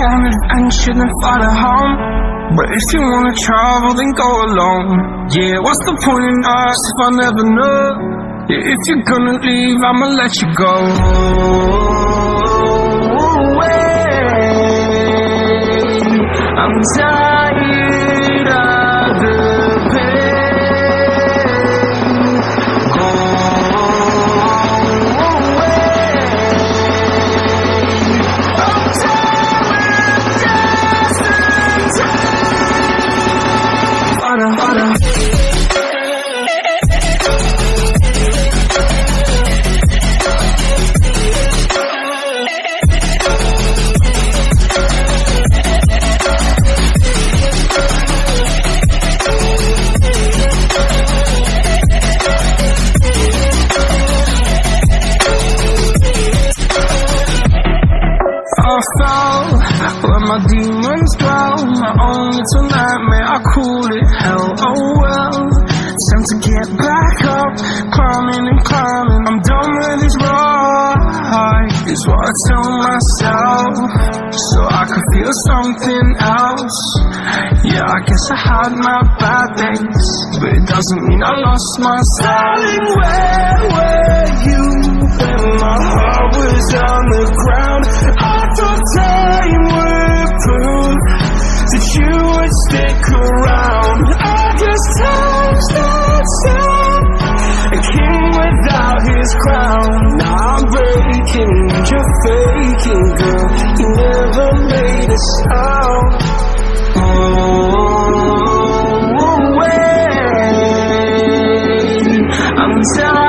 damn adventure, then follow home. But if you wanna travel, then go alone. Yeah, what's the point in us if I never know? Yeah, if you're gonna leave, I'ma let you go. I'm tired of the pain. Go away. I'm tired of just the time. I fall where my demons dwell. My own little nightmare, I call it hell. Oh well, time to get back up, climbing and climbing. I'm done with this ride, is what I tell myself, so I could feel something else. Yeah, I guess I had my bad days, but it doesn't mean I lost my styling. Where were you when my heart was on the ground? I thought time would prove that you would stick around. I guess time stands down, a king without his crown. Now I'm breaking, you're faking, girl. You never made a sound. Oh, wait, I'm tired.